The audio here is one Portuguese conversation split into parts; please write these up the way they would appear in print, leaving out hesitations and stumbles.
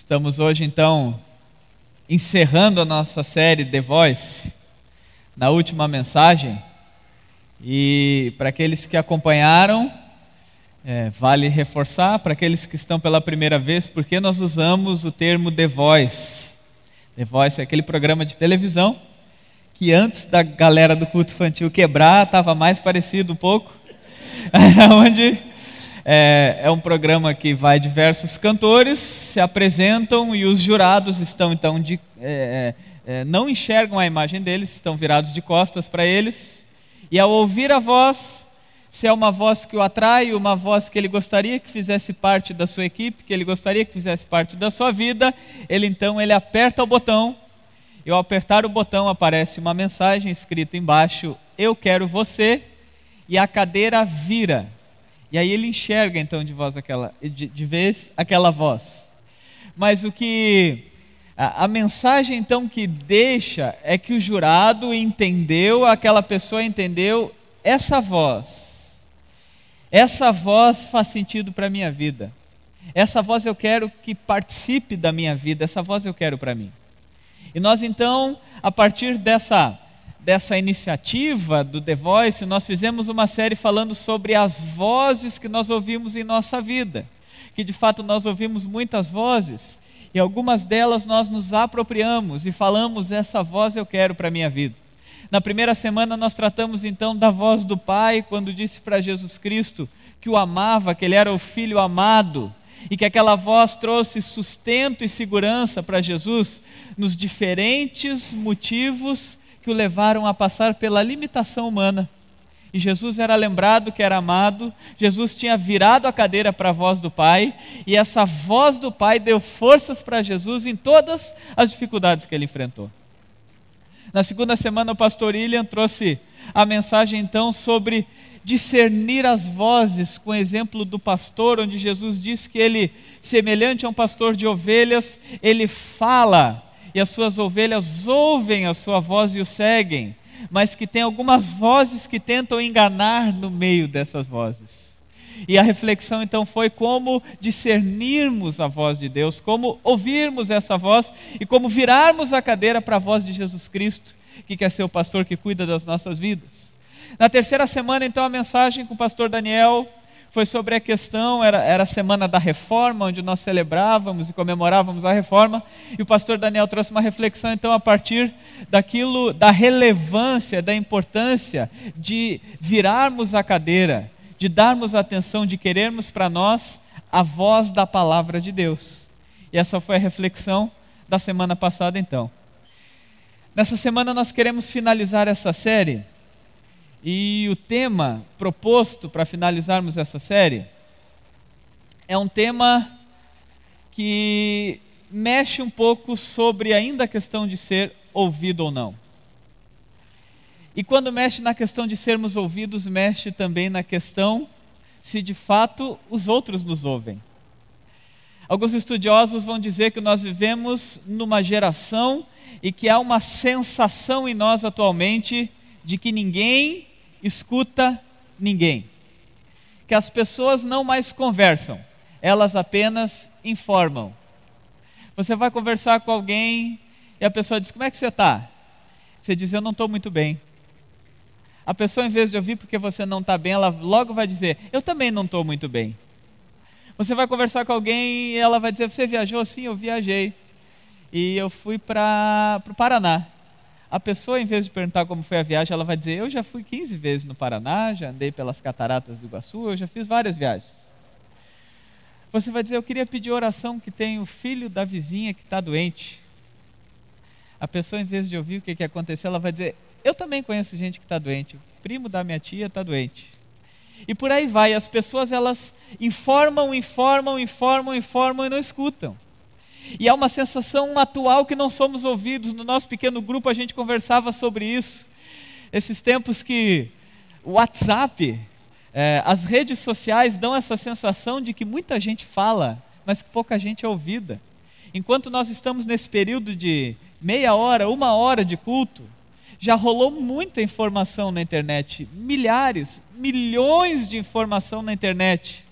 Estamos hoje, então, encerrando a nossa série The Voice, na última mensagem. E para aqueles que acompanharam, vale reforçar, para aqueles que estão pela primeira vez, porque nós usamos o termo The Voice. The Voice é aquele programa de televisão que antes da galera do culto infantil quebrar, estava mais parecido um pouco, onde é um programa que vai diversos cantores, se apresentam e os jurados estão então não enxergam a imagem deles, estão virados de costas para eles, e ao ouvir a voz, se é uma voz que o atrai, uma voz que ele gostaria que fizesse parte da sua equipe, que ele gostaria que fizesse parte da sua vida, ele aperta o botão, e ao apertar o botão aparece uma mensagem escrita embaixo: eu quero você, e a cadeira vira. E aí ele enxerga então de vez aquela voz. Mas a mensagem então que deixa é que o jurado entendeu, aquela pessoa entendeu, essa voz faz sentido para a minha vida. Essa voz eu quero que participe da minha vida, essa voz eu quero para mim. E nós então, a partir dessa iniciativa do The Voice, nós fizemos uma série falando sobre as vozes que nós ouvimos em nossa vida, que de fato nós ouvimos muitas vozes, e algumas delas nós nos apropriamos e falamos: essa voz eu quero para a minha vida. Na primeira semana nós tratamos então da voz do Pai, quando disse para Jesus Cristo que o amava, que ele era o Filho amado, e que aquela voz trouxe sustento e segurança para Jesus nos diferentes motivos que o levaram a passar pela limitação humana. E Jesus era lembrado que era amado, Jesus tinha virado a cadeira para a voz do Pai, e essa voz do Pai deu forças para Jesus em todas as dificuldades que ele enfrentou. Na segunda semana o pastor William trouxe a mensagem então sobre discernir as vozes, com o exemplo do pastor, onde Jesus diz que ele, semelhante a um pastor de ovelhas, ele fala, e as suas ovelhas ouvem a sua voz e o seguem, mas que tem algumas vozes que tentam enganar no meio dessas vozes. E a reflexão então foi como discernirmos a voz de Deus, como ouvirmos essa voz e como virarmos a cadeira para a voz de Jesus Cristo, que quer ser o pastor que cuida das nossas vidas. Na terceira semana então a mensagem com o pastor Daniel foi sobre a questão, era a semana da reforma, onde nós celebrávamos e comemorávamos a reforma, e o pastor Daniel trouxe uma reflexão então a partir da relevância, da importância de virarmos a cadeira, de darmos atenção, de querermos para nós a voz da palavra de Deus. E essa foi a reflexão da semana passada então. Nessa semana nós queremos finalizar essa série, e o tema proposto para finalizarmos essa série é um tema que mexe um pouco sobre ainda a questão de ser ouvido ou não. E quando mexe na questão de sermos ouvidos, mexe também na questão se de fato os outros nos ouvem. Alguns estudiosos vão dizer que nós vivemos numa geração e que há uma sensação em nós atualmente de que ninguém escuta ninguém, que as pessoas não mais conversam, elas apenas informam. Você vai conversar com alguém e a pessoa diz: como é que você está? Você diz: eu não estou muito bem. A pessoa, em vez de ouvir porque você não está bem, ela logo vai dizer: eu também não estou muito bem. Você vai conversar com alguém e ela vai dizer: você viajou? Sim, eu viajei, e eu fui para o Paraná. A pessoa, em vez de perguntar como foi a viagem, ela vai dizer: eu já fui 15 vezes no Paraná, já andei pelas cataratas do Iguaçu, eu já fiz várias viagens. Você vai dizer: eu queria pedir oração que tem o filho da vizinha que está doente. A pessoa, em vez de ouvir o que aconteceu, ela vai dizer: eu também conheço gente que está doente, o primo da minha tia está doente. E por aí vai, as pessoas elas informam e não escutam. E há uma sensação atual que não somos ouvidos. No nosso pequeno grupo a gente conversava sobre isso. Esses tempos que o WhatsApp, as redes sociais dão essa sensação de que muita gente fala, mas que pouca gente é ouvida. Enquanto nós estamos nesse período de meia hora, 1 hora de culto, já rolou muita informação na internet, milhares, milhões de informação na internet.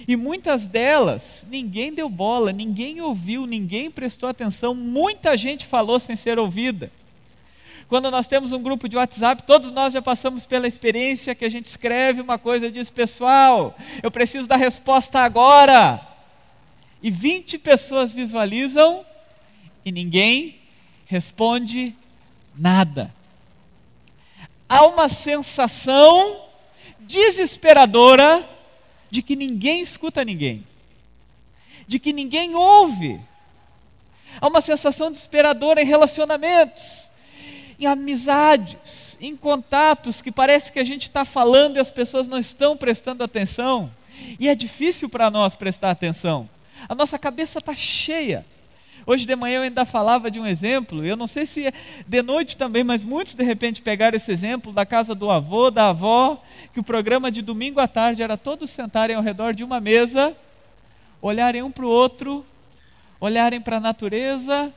E muitas delas, ninguém deu bola, ninguém ouviu, ninguém prestou atenção, muita gente falou sem ser ouvida. Quando nós temos um grupo de WhatsApp, todos nós já passamos pela experiência que a gente escreve uma coisa e diz: pessoal, eu preciso da resposta agora. E 20 pessoas visualizam e ninguém responde nada. Há uma sensação desesperadora de que ninguém escuta ninguém, de que ninguém ouve. Há uma sensação desesperadora em relacionamentos, em amizades, em contatos, que parece que a gente está falando e as pessoas não estão prestando atenção. E é difícil para nós prestar atenção. A nossa cabeça está cheia. Hoje de manhã eu ainda falava de um exemplo, eu não sei se é de noite também, mas muitos de repente pegaram esse exemplo da casa do avô, da avó, que o programa de domingo à tarde era todos sentarem ao redor de uma mesa, olharem um para o outro, olharem para a natureza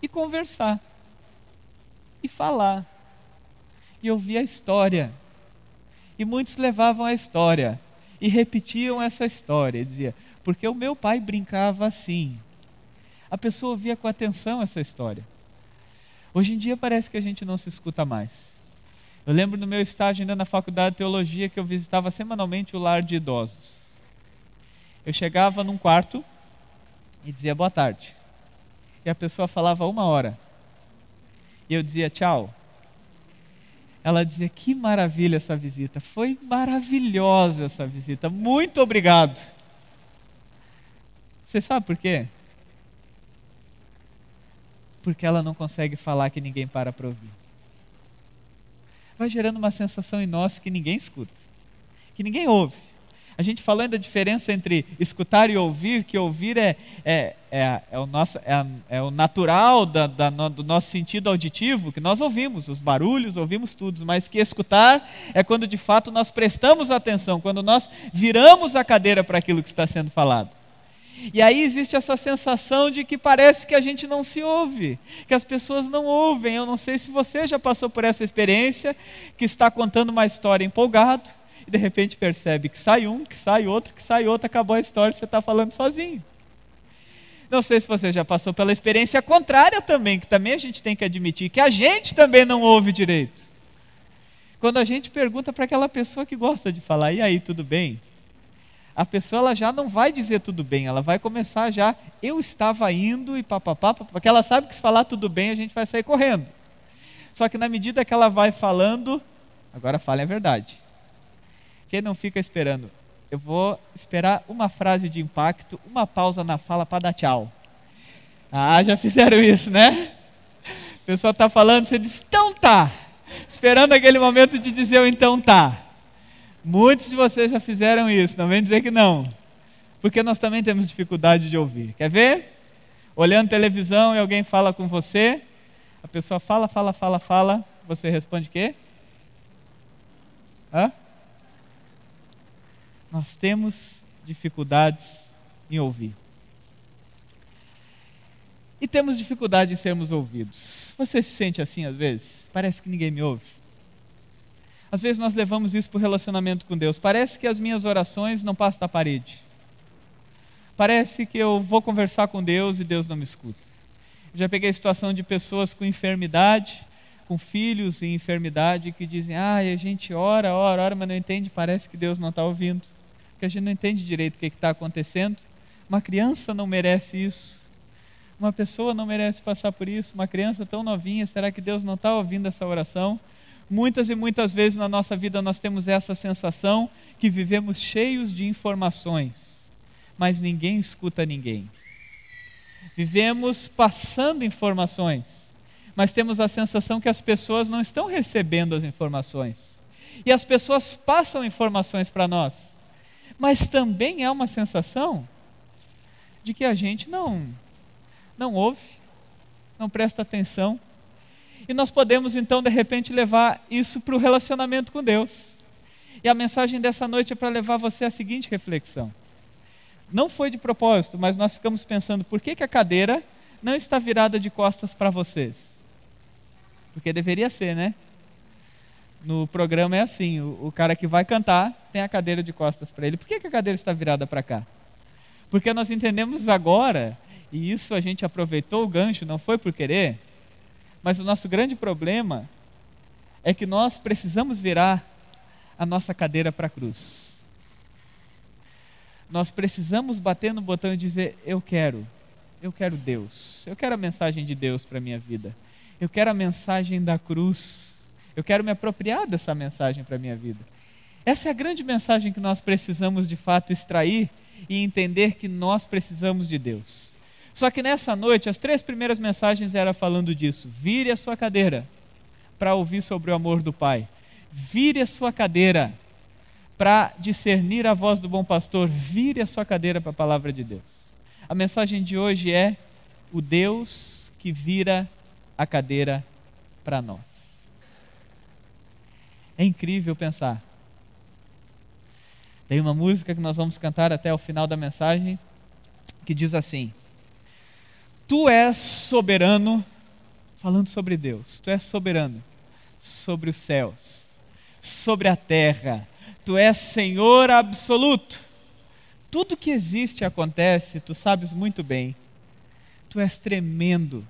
e conversar, e falar, e ouvir a história. E muitos levavam a história, e repetiam essa história, e diziam: porque o meu pai brincava assim. A pessoa ouvia com atenção essa história. Hoje em dia parece que a gente não se escuta mais. Eu lembro no meu estágio ainda na faculdade de teologia que eu visitava semanalmente o lar de idosos. Eu chegava num quarto e dizia boa tarde. E a pessoa falava 1 hora. E eu dizia tchau. Ela dizia: que maravilha essa visita, foi maravilhosa essa visita, muito obrigado. Você sabe por quê? Porque ela não consegue falar que ninguém para ouvir. Vai gerando uma sensação em nós que ninguém escuta, que ninguém ouve. A gente falando da diferença entre escutar e ouvir, que ouvir é o natural do nosso sentido auditivo, que nós ouvimos os barulhos, ouvimos tudo, mas que escutar é quando de fato nós prestamos atenção, quando nós viramos a cadeira para aquilo que está sendo falado. E aí existe essa sensação de que parece que a gente não se ouve, que as pessoas não ouvem. Eu não sei se você já passou por essa experiência, que está contando uma história empolgado, e de repente percebe que sai um, que sai outro, acabou a história e você está falando sozinho. Não sei se você já passou pela experiência contrária também, que também a gente tem que admitir, que a gente também não ouve direito. Quando a gente pergunta para aquela pessoa que gosta de falar: e aí, tudo bem? A pessoa ela já não vai dizer tudo bem, ela vai começar já: eu estava indo e papapá, porque ela sabe que se falar tudo bem a gente vai sair correndo. Só que na medida que ela vai falando, agora fale a verdade. Quem não fica esperando? Eu vou esperar uma frase de impacto, uma pausa na fala para dar tchau. Ah, já fizeram isso, né? A pessoa está falando, você diz: então tá. Esperando aquele momento de dizer o então tá. Muitos de vocês já fizeram isso, não vem dizer que não. Porque nós também temos dificuldade de ouvir. Quer ver? Olhando televisão e alguém fala com você, a pessoa fala, você responde o quê? Hã? Nós temos dificuldades em ouvir. E temos dificuldade em sermos ouvidos. Você se sente assim às vezes? Parece que ninguém me ouve. Às vezes nós levamos isso para o relacionamento com Deus. Parece que as minhas orações não passam da parede. Parece que eu vou conversar com Deus e Deus não me escuta. Eu já peguei a situação de pessoas com enfermidade, com filhos em enfermidade, que dizem: a gente ora, mas não entende, parece que Deus não está ouvindo. Porque a gente não entende direito o que está acontecendo. Uma criança não merece isso. Uma pessoa não merece passar por isso. Uma criança tão novinha, será que Deus não está ouvindo essa oração? Muitas e muitas vezes na nossa vida nós temos essa sensação que vivemos cheios de informações, mas ninguém escuta ninguém. Vivemos passando informações, mas temos a sensação que as pessoas não estão recebendo as informações. E as pessoas passam informações para nós, mas também há uma sensação de que a gente não ouve, não presta atenção. E nós podemos então de repente levar isso para o relacionamento com Deus. E a mensagem dessa noite é para levar você à seguinte reflexão. Não foi de propósito, mas nós ficamos pensando: por que a cadeira não está virada de costas para vocês? Porque deveria ser, né? No programa é assim, o cara que vai cantar tem a cadeira de costas para ele. Por que a cadeira está virada para cá? Porque nós entendemos agora, e isso a gente aproveitou o gancho, não foi por querer, mas o nosso grande problema é que nós precisamos virar a nossa cadeira para a cruz. Nós precisamos bater no botão e dizer: eu quero Deus, eu quero a mensagem de Deus para a minha vida, eu quero a mensagem da cruz, eu quero me apropriar dessa mensagem para a minha vida. Essa é a grande mensagem que nós precisamos de fato extrair e entender que nós precisamos de Deus. Só que nessa noite, as 3 primeiras mensagens eram falando disso. Vire a sua cadeira para ouvir sobre o amor do Pai. Vire a sua cadeira para discernir a voz do bom pastor. Vire a sua cadeira para a palavra de Deus. A mensagem de hoje é o Deus que vira a cadeira para nós. É incrível pensar. Tem uma música que nós vamos cantar até o final da mensagem que diz assim: Tu és soberano, falando sobre Deus, Tu és soberano sobre os céus, sobre a terra, Tu és Senhor absoluto. Tudo que existe e acontece, Tu sabes muito bem. Tu és tremendo,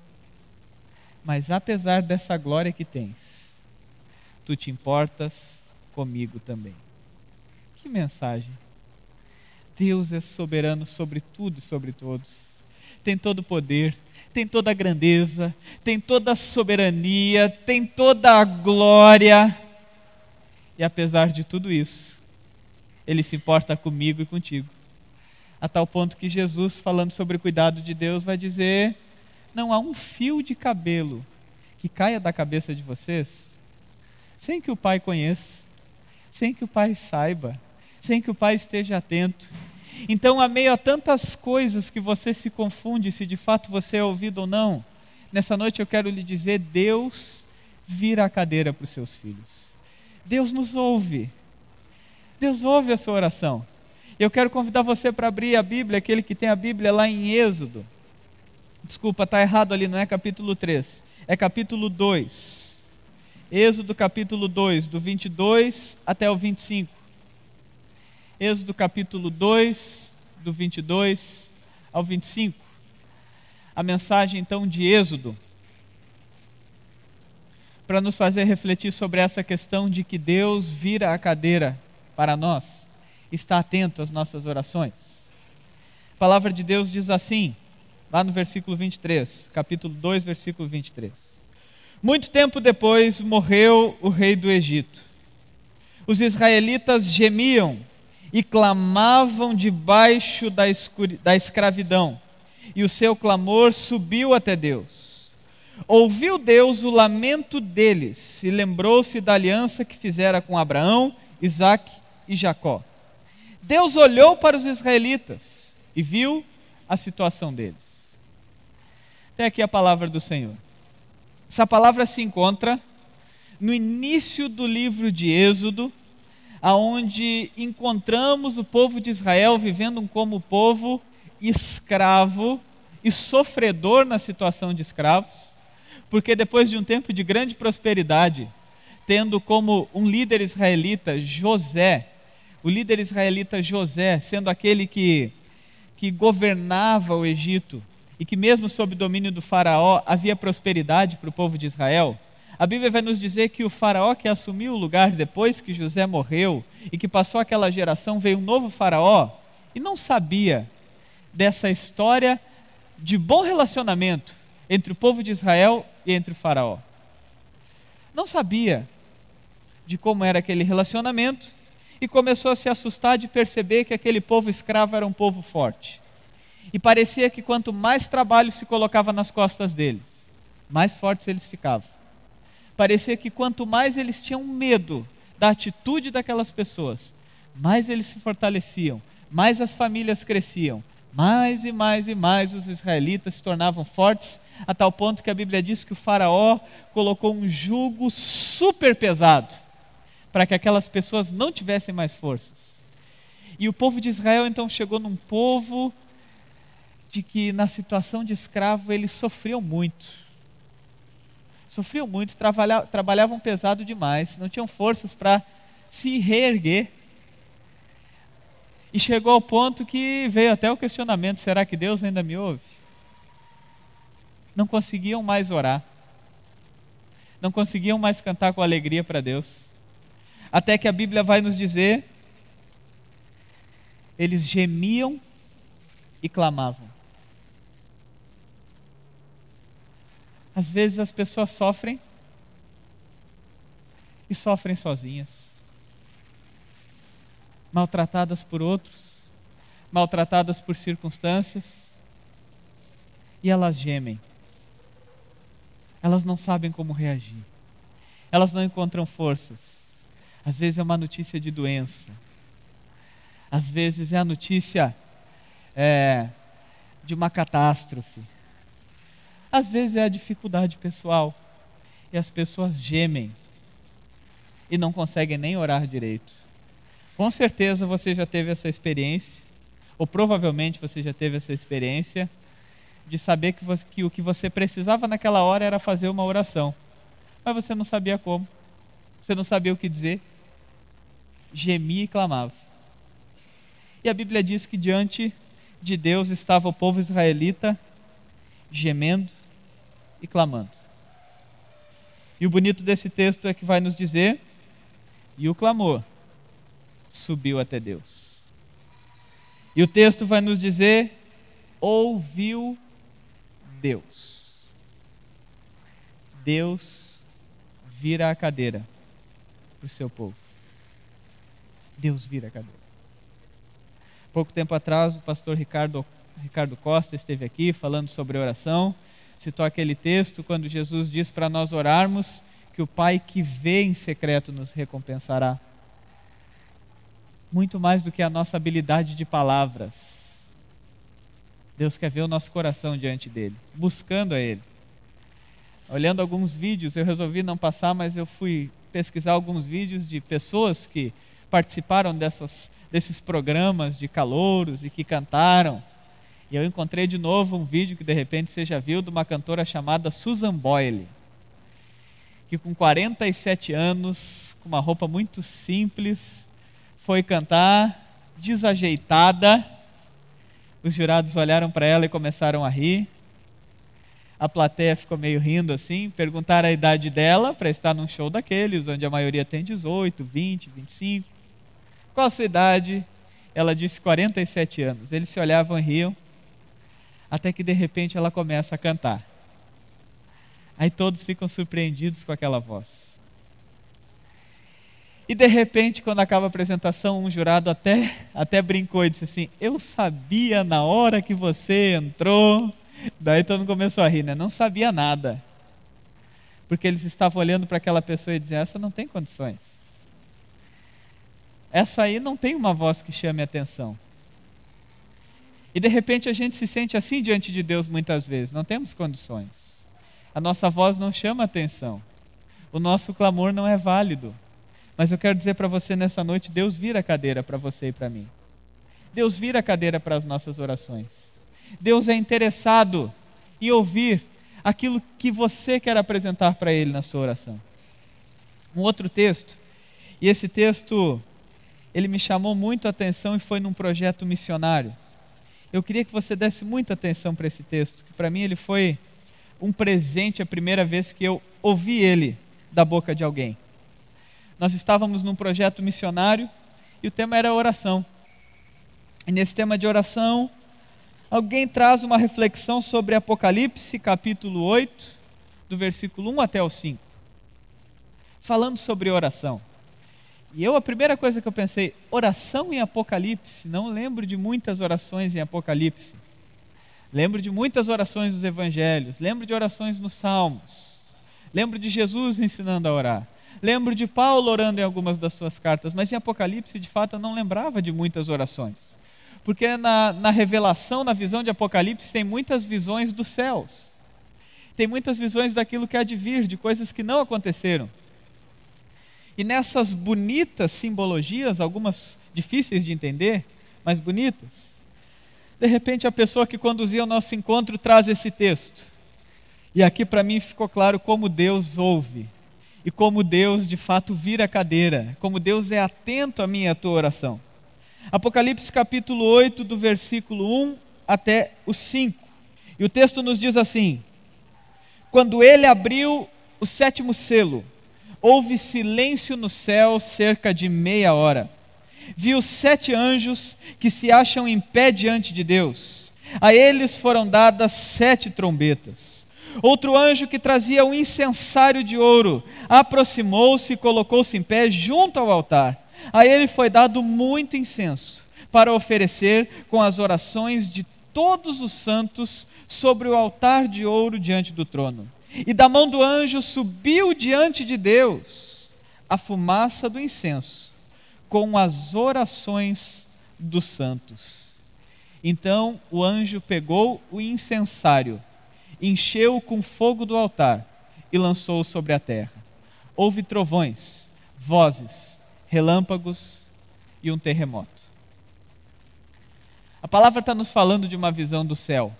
mas apesar dessa glória que tens, Tu te importas comigo também. Que mensagem! Deus é soberano sobre tudo e sobre todos. Tem todo o poder, tem toda a grandeza, tem toda a soberania, tem toda a glória. E apesar de tudo isso, Ele se importa comigo e contigo. A tal ponto que Jesus, falando sobre o cuidado de Deus, vai dizer: não há um fio de cabelo que caia da cabeça de vocês sem que o Pai conheça, sem que o Pai saiba, sem que o Pai esteja atento. Então, a meio a tantas coisas que você se confunde se de fato você é ouvido ou não, nessa noite eu quero lhe dizer: Deus vira a cadeira para os seus filhos. Deus nos ouve. Deus ouve a sua oração. Eu quero convidar você para abrir a Bíblia, aquele que tem a Bíblia lá em Êxodo. Desculpa, está errado ali, não é capítulo 3, é capítulo 2. Êxodo capítulo 2, do 22 até o 25. Êxodo capítulo 2, do 22 ao 25. A mensagem então de Êxodo, para nos fazer refletir sobre essa questão de que Deus vira a cadeira para nós, está atento às nossas orações. A palavra de Deus diz assim, lá no versículo 23, capítulo 2, versículo 23. Muito tempo depois morreu o rei do Egito. Os israelitas gemiam e clamavam debaixo da escravidão, e o seu clamor subiu até Deus. Ouviu Deus o lamento deles e lembrou-se da aliança que fizera com Abraão, Isaque e Jacó. Deus olhou para os israelitas e viu a situação deles. Até aqui a palavra do Senhor. Essa palavra se encontra no início do livro de Êxodo, aonde encontramos o povo de Israel vivendo como povo escravo e sofredor na situação de escravos, porque depois de um tempo de grande prosperidade, tendo como um líder israelita José, o líder israelita José, sendo aquele que governava o Egito, e que mesmo sob o domínio do faraó havia prosperidade para o povo de Israel, a Bíblia vai nos dizer que o faraó que assumiu o lugar depois que José morreu, e que passou aquela geração, veio um novo faraó, e não sabia dessa história de bom relacionamento entre o povo de Israel e entre o faraó. Não sabia de como era aquele relacionamento, e começou a se assustar de perceber que aquele povo escravo era um povo forte. E parecia que quanto mais trabalho se colocava nas costas deles, mais fortes eles ficavam. Parecia que quanto mais eles tinham medo da atitude daquelas pessoas, mais eles se fortaleciam, mais as famílias cresciam, mais e mais e mais os israelitas se tornavam fortes, a tal ponto que a Bíblia diz que o faraó colocou um jugo super pesado para que aquelas pessoas não tivessem mais forças. E o povo de Israel então chegou num povo de que na situação de escravo eles sofriam muito. Sofriam muito, trabalhavam pesado demais, não tinham forças para se reerguer. E chegou ao ponto que veio até o questionamento: será que Deus ainda me ouve? Não conseguiam mais orar, não conseguiam mais cantar com alegria para Deus, até que a Bíblia vai nos dizer: eles gemiam e clamavam. Às vezes as pessoas sofrem e sofrem sozinhas, maltratadas por outros, maltratadas por circunstâncias, e elas gemem. Elas não sabem como reagir, elas não encontram forças. Às vezes é uma notícia de doença, às vezes é a notícia de uma catástrofe, às vezes é a dificuldade pessoal, e as pessoas gemem e não conseguem nem orar direito. Com certeza você já teve essa experiência, ou provavelmente você já teve essa experiência de saber que o que você precisava naquela hora era fazer uma oração, mas você não sabia como, você não sabia o que dizer, gemia e clamava. E a Bíblia diz que diante de Deus estava o povo israelita gemendo e clamando. E o bonito desse texto é que vai nos dizer: e o clamor subiu até Deus. E o texto vai nos dizer: ouviu Deus. Deus vira a cadeira para o seu povo. Deus vira a cadeira. Pouco tempo atrás, o pastor Ricardo Costa esteve aqui falando sobre oração, citou aquele texto quando Jesus diz para nós orarmos que o Pai que vê em secreto nos recompensará. Muito mais do que a nossa habilidade de palavras, Deus quer ver o nosso coração diante dele, buscando a Ele. Olhando alguns vídeos, eu resolvi não passar, mas eu fui pesquisar alguns vídeos de pessoas que participaram desses programas de calouros e que cantaram. E eu encontrei de novo um vídeo que de repente você já viu, de uma cantora chamada Susan Boyle, que com 47 anos, com uma roupa muito simples, foi cantar, desajeitada. Os jurados olharam para ela e começaram a rir. A plateia ficou meio rindo assim, perguntaram a idade dela para estar num show daqueles, onde a maioria tem 18, 20, 25. Qual a sua idade? Ela disse 47 anos. Eles se olhavam e riam, até que de repente ela começa a cantar. Aí todos ficam surpreendidos com aquela voz. E de repente, quando acaba a apresentação, um jurado até brincou e disse assim: eu sabia na hora que você entrou. Daí todo mundo começou a rir, né? Não sabia nada. Porque eles estavam olhando para aquela pessoa e diziam: essa não tem condições. Essa aí não tem uma voz que chame a atenção. E de repente a gente se sente assim diante de Deus muitas vezes. Não temos condições. A nossa voz não chama a atenção. O nosso clamor não é válido. Mas eu quero dizer para você nessa noite: Deus vira a cadeira para você e para mim. Deus vira a cadeira para as nossas orações. Deus é interessado em ouvir aquilo que você quer apresentar para Ele na sua oração. Um outro texto, e esse texto, ele me chamou muito a atenção e foi num projeto missionário. Eu queria que você desse muita atenção para esse texto, que para mim ele foi um presente a primeira vez que eu ouvi ele da boca de alguém. Nós estávamos num projeto missionário e o tema era oração. E nesse tema de oração, alguém traz uma reflexão sobre Apocalipse, capítulo 8, do versículo 1 até o 5, falando sobre oração. E a primeira coisa que eu pensei: oração em Apocalipse? Não lembro de muitas orações em Apocalipse. Lembro de muitas orações dos evangelhos, lembro de orações nos Salmos, lembro de Jesus ensinando a orar, lembro de Paulo orando em algumas das suas cartas, mas em Apocalipse, de fato, eu não lembrava de muitas orações. Porque na revelação, na visão de Apocalipse, tem muitas visões dos céus. Tem muitas visões daquilo que há de vir, de coisas que não aconteceram. E nessas bonitas simbologias, algumas difíceis de entender, mas bonitas, de repente a pessoa que conduzia o nosso encontro traz esse texto. E aqui para mim ficou claro como Deus ouve, e como Deus de fato vira a cadeira, como Deus é atento à minha e à tua oração. Apocalipse capítulo 8, do versículo 1 até o 5. E o texto nos diz assim: quando ele abriu o 7º selo, houve silêncio no céu cerca de meia hora. Vi os 7 anjos que se acham em pé diante de Deus. A eles foram dadas 7 trombetas. Outro anjo que trazia um incensário de ouro aproximou-se e colocou-se em pé junto ao altar. A ele foi dado muito incenso para oferecer com as orações de todos os santos sobre o altar de ouro diante do trono. E da mão do anjo subiu diante de Deus a fumaça do incenso com as orações dos santos. Então o anjo pegou o incensário, encheu-o com fogo do altar e lançou-o sobre a terra. Houve trovões, vozes, relâmpagos e um terremoto. A palavra está nos falando de uma visão do céu.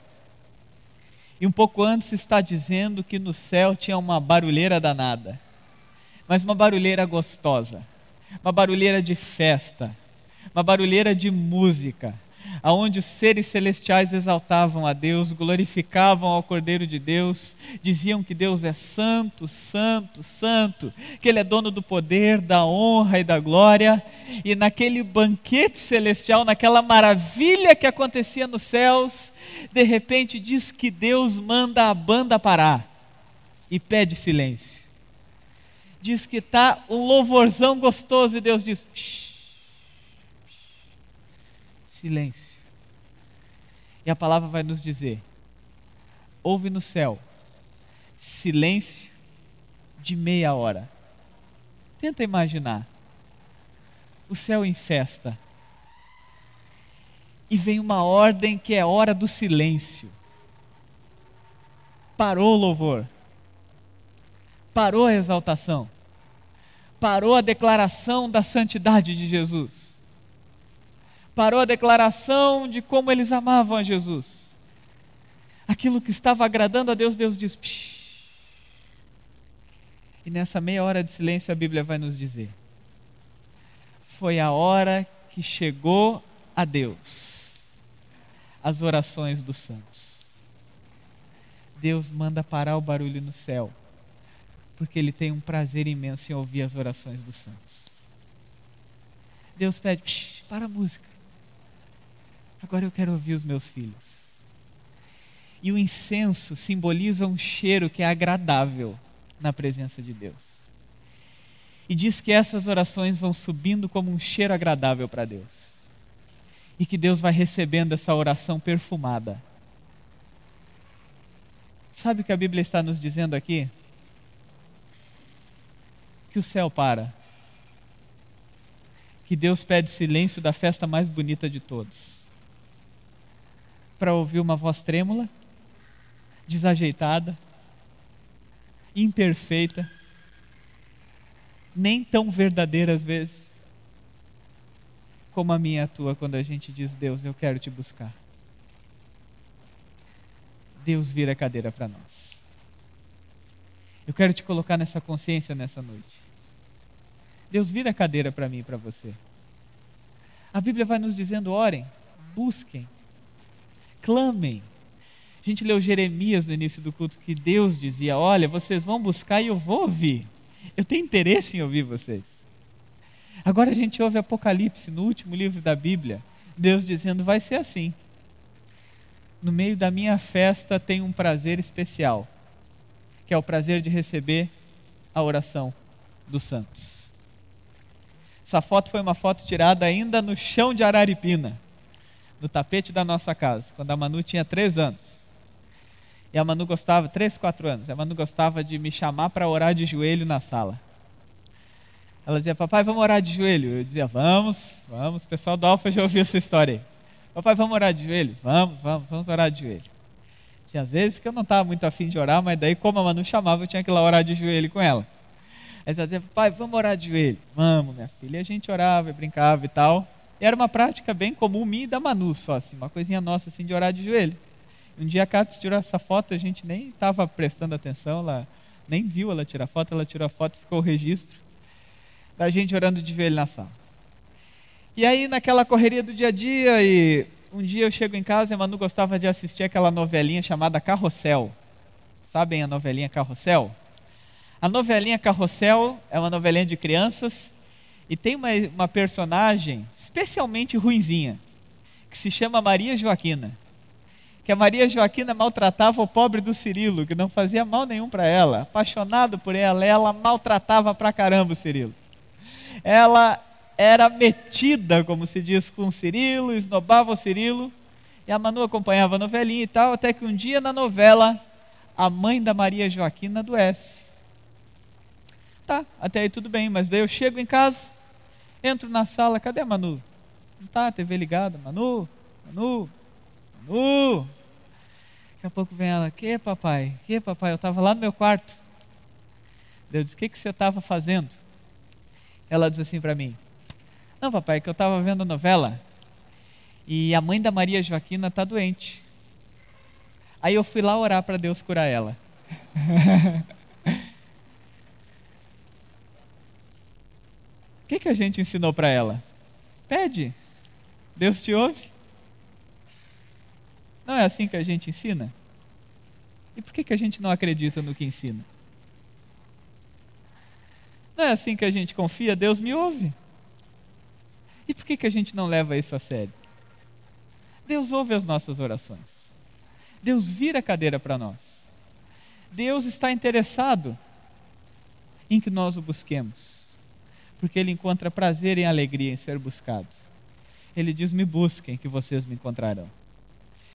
E um pouco antes está dizendo que no céu tinha uma barulheira danada, mas uma barulheira gostosa, uma barulheira de festa, uma barulheira de música, aonde os seres celestiais exaltavam a Deus, glorificavam ao Cordeiro de Deus, diziam que Deus é santo, santo, santo, que Ele é dono do poder, da honra e da glória. E naquele banquete celestial, naquela maravilha que acontecia nos céus, de repente diz que Deus manda a banda parar e pede silêncio. Diz que está um louvorzão gostoso e Deus diz: silêncio. E a palavra vai nos dizer: houve no céu silêncio de meia hora. Tenta imaginar o céu em festa e vem uma ordem que é hora do silêncio. Parou o louvor, parou a exaltação, parou a declaração da santidade de Jesus, parou a declaração de como eles amavam a Jesus. Aquilo que estava agradando a Deus, Deus diz: psh. E nessa meia hora de silêncio a Bíblia vai nos dizer: foi a hora que chegou a Deus as orações dos santos. Deus manda parar o barulho no céu, porque Ele tem um prazer imenso em ouvir as orações dos santos. Deus pede: psh, para a música. Agora eu quero ouvir os meus filhos. E o incenso simboliza um cheiro que é agradável na presença de Deus. E diz que essas orações vão subindo como um cheiro agradável para Deus. E que Deus vai recebendo essa oração perfumada. Sabe o que a Bíblia está nos dizendo aqui? Que o céu para. Que Deus pede silêncio da festa mais bonita de todos, para ouvir uma voz trêmula, desajeitada, imperfeita, nem tão verdadeira às vezes, como a minha e a tua, quando a gente diz: Deus, eu quero te buscar. Deus vira a cadeira para nós. Eu quero te colocar nessa consciência nessa noite. Deus vira a cadeira para mim e para você. A Bíblia vai nos dizendo: orem, busquem, clamem. A gente leu Jeremias no início do culto, que Deus dizia: olha, vocês vão buscar e eu vou ouvir. Eu tenho interesse em ouvir vocês. Agora a gente ouve Apocalipse, no último livro da Bíblia, Deus dizendo: vai ser assim. No meio da minha festa tem um prazer especial, que é o prazer de receber a oração dos santos. Essa foto foi uma foto tirada ainda no chão de Araripina, no tapete da nossa casa, quando a Manu tinha 3 anos. E a Manu gostava, 3, 4 anos, a Manu gostava de me chamar para orar de joelho na sala. Ela dizia: papai, vamos orar de joelho? Eu dizia: vamos, o pessoal do Alfa já ouviu essa história aí. Papai, vamos orar de joelhos? Vamos orar de joelho. Tinha às vezes que eu não estava muito afim de orar, mas daí como a Manu chamava, eu tinha que ir lá orar de joelho com ela. Aí ela dizia: papai, vamos orar de joelho? Vamos, minha filha. E a gente orava, brincava e tal. E era uma prática bem comum minha e da Manu só, assim, uma coisinha nossa assim de orar de joelho. Um dia a Cátia tirou essa foto, a gente nem estava prestando atenção, ela nem viu ela tirar foto, ela tirou a foto e ficou o registro da gente orando de joelho na sala. E aí naquela correria do dia a dia, e um dia eu chego em casa e a Manu gostava de assistir aquela novelinha chamada Carrossel. Sabem a novelinha Carrossel? A novelinha Carrossel é uma novelinha de crianças e tem uma personagem especialmente ruinzinha, que se chama Maria Joaquina. Que a Maria Joaquina maltratava o pobre do Cirilo, que não fazia mal nenhum para ela. Apaixonado por ela maltratava pra caramba o Cirilo. Ela era metida, como se diz, com o Cirilo, esnobava o Cirilo, e a Manu acompanhava a novelinha e tal, até que um dia na novela, a mãe da Maria Joaquina adoece. Tá, até aí tudo bem, mas daí eu chego em casa, entro na sala, cadê a Manu? Não tá, TV ligada, Manu. Daqui a pouco vem ela, que papai, eu estava lá no meu quarto. Eu disse, o que você estava fazendo? Ela diz assim para mim, não papai, que eu estava vendo a novela e a mãe da Maria Joaquina está doente. Aí eu fui lá orar para Deus curar ela. O que a gente ensinou para ela? Pede, Deus te ouve. Não é assim que a gente ensina? E por que a gente não acredita no que ensina? Não é assim que a gente confia? Deus me ouve. E por que a gente não leva isso a sério? Deus ouve as nossas orações. Deus vira a cadeira para nós. Deus está interessado em que nós o busquemos, porque Ele encontra prazer e alegria em ser buscado. Ele diz, me busquem que vocês me encontrarão.